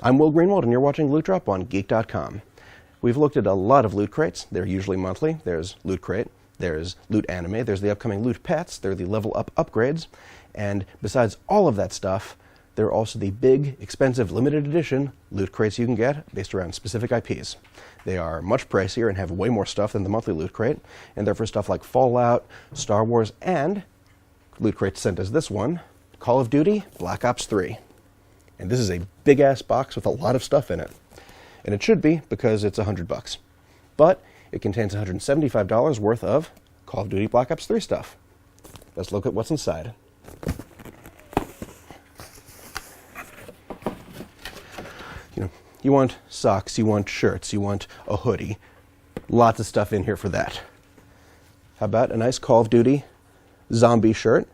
I'm Will Greenwald, and you're watching Loot Drop on Geek.com. We've looked at a lot of loot crates. They're usually monthly. There's Loot Crate, there's Loot Anime, there's the upcoming Loot Pets, there are the level up upgrades, and besides all of that stuff, there are also the big, expensive, limited edition loot crates you can get based around specific IPs. They are much pricier and have way more stuff than the monthly loot crate, and they're for stuff like Fallout, Star Wars, and loot crates sent as this one, Call of Duty Black Ops 3. And this is a big-ass box with a lot of stuff in it. And it should be, because it's $100. But it contains $175 worth of Call of Duty Black Ops 3 stuff. Let's look at what's inside. You want socks, you want shirts, you want a hoodie. Lots of stuff in here for that. How about a nice Call of Duty zombie shirt,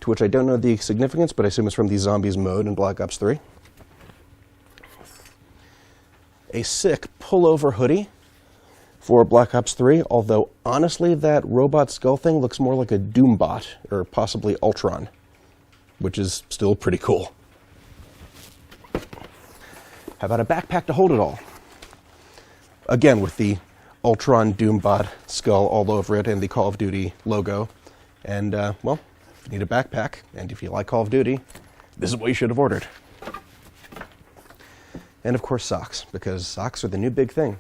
to which I don't know the significance, but I assume it's from the Zombies mode in Black Ops 3. A sick pullover hoodie for Black Ops 3, although honestly that robot skull thing looks more like a Doombot, or possibly Ultron, which is still pretty cool. How about a backpack to hold it all? Again, with the Ultron Doombot skull all over it and the Call of Duty logo. And, well, if you need a backpack, and if you like Call of Duty, this is what you should have ordered. And, of course, socks, because socks are the new big thing.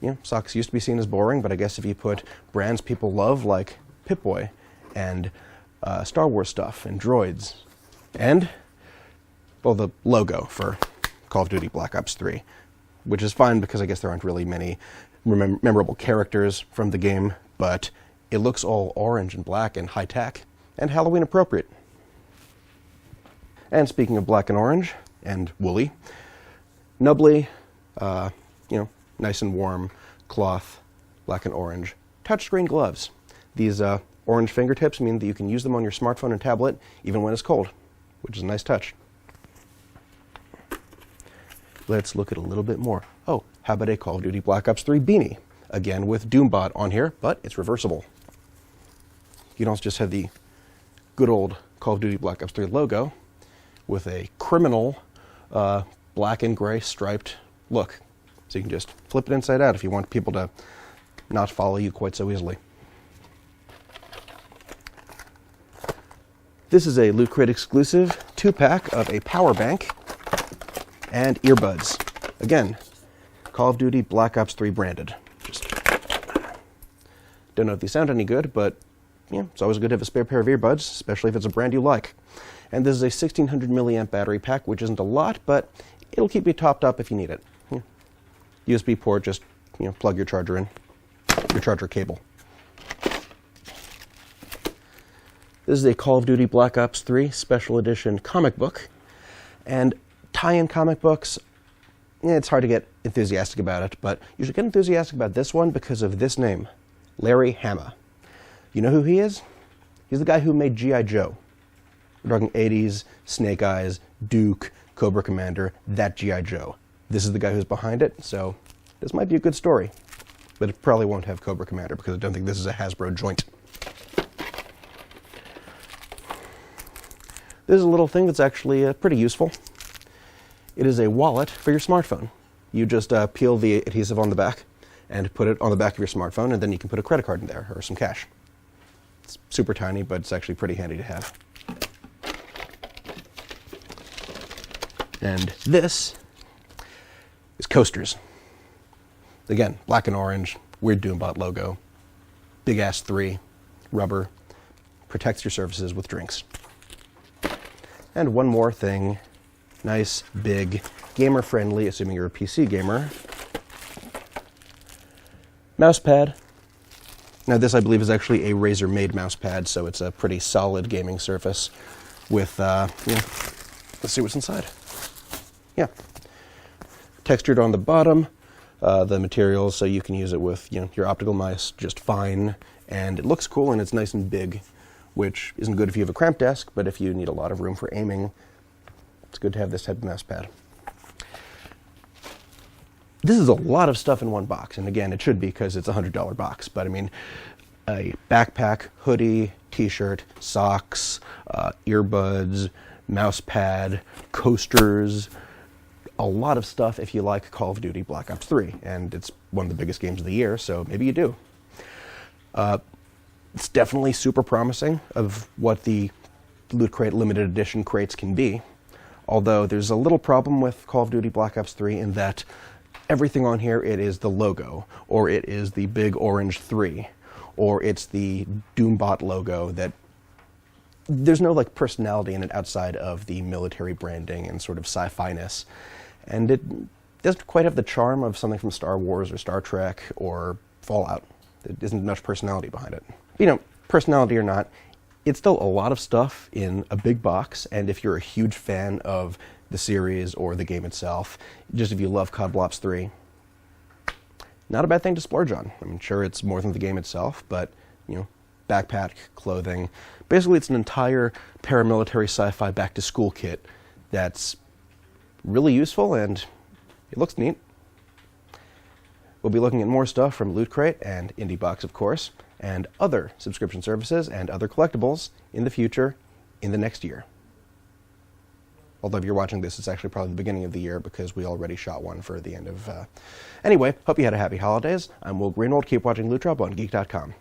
You know, socks used to be seen as boring, but I guess if you put brands people love, like Pip-Boy, and Star Wars stuff, and droids, and, well, the logo for Call of Duty Black Ops 3, which is fine because I guess there aren't really many memorable characters from the game, but it looks all orange and black and high-tech and Halloween appropriate. And speaking of black and orange and woolly, nubbly, nice and warm cloth, black and orange, touchscreen gloves. These orange fingertips mean that you can use them on your smartphone and tablet even when it's cold, which is a nice touch. Let's look at a little bit more. Oh, how about a Call of Duty Black Ops 3 beanie? Again with Doombot on here, but it's reversible. You can also just have the good old Call of Duty Black Ops 3 logo with a criminal black and gray striped look. So you can just flip it inside out if you want people to not follow you quite so easily. This is a Loot Crate exclusive 2-pack of a power bank and earbuds. Again, Call of Duty Black Ops 3 branded. Just don't know if these sound any good, but yeah, it's always good to have a spare pair of earbuds, especially if it's a brand you like. And this is a 1600 milliamp battery pack, which isn't a lot, but it'll keep you topped up if you need it. Yeah. USB port, just plug your charger in, your charger cable. This is a Call of Duty Black Ops 3 Special Edition comic book, and tie-in comic books, it's hard to get enthusiastic about it, but you should get enthusiastic about this one because of this name, Larry Hama. You know who he is? He's the guy who made G.I. Joe. We're talking 80s, Snake Eyes, Duke, Cobra Commander, that G.I. Joe. This is the guy who's behind it, so this might be a good story. But it probably won't have Cobra Commander because I don't think this is a Hasbro joint. This is a little thing that's actually pretty useful. It is a wallet for your smartphone. You just peel the adhesive on the back and put it on the back of your smartphone, and then you can put a credit card in there or some cash. It's super tiny, but it's actually pretty handy to have. And this is coasters. Again, black and orange, weird Doombot logo, big ass 3, rubber, protects your surfaces with drinks. And one more thing. Nice, big, gamer-friendly, assuming you're a PC gamer, Mousepad. Now this, I believe, is actually a Razer-made mousepad, so it's a pretty solid gaming surface with, let's see what's inside. Yeah. Textured on the bottom, the materials, so you can use it with, your optical mice just fine, and it looks cool and it's nice and big, which isn't good if you have a cramped desk, but if you need a lot of room for aiming, it's good to have this type of mouse pad. This is a lot of stuff in one box, and again, it should be because it's a $100 box, but I mean, a backpack, hoodie, t-shirt, socks, earbuds, mouse pad, coasters, a lot of stuff if you like Call of Duty Black Ops 3, and it's one of the biggest games of the year, so maybe you do. It's definitely super promising of what the Loot Crate limited edition crates can be, although there's a little problem with Call of Duty Black Ops 3 in that everything on here, it is the logo, or it is the big orange 3, or it's the Doombot logo that there's no like personality in it outside of the military branding and sort of sci-fi-ness. And it doesn't quite have the charm of something from Star Wars or Star Trek or Fallout. There isn't much personality behind it. You know, personality or not, it's still a lot of stuff in a big box, and if you're a huge fan of the series or the game itself, just if you love COD Ops 3, not a bad thing to splurge on. I'm sure it's more than the game itself, but, you know, backpack, clothing. Basically, it's an entire paramilitary sci-fi back-to-school kit that's really useful, and it looks neat. We'll be looking at more stuff from Loot Crate and IndieBox, of course, and other subscription services and other collectibles in the future, in the next year. Although if you're watching this, it's actually probably the beginning of the year because we already shot one for the end of... Anyway, hope you had a happy holidays. I'm Will Greenwald. Keep watching Loot Drop on Geek.com.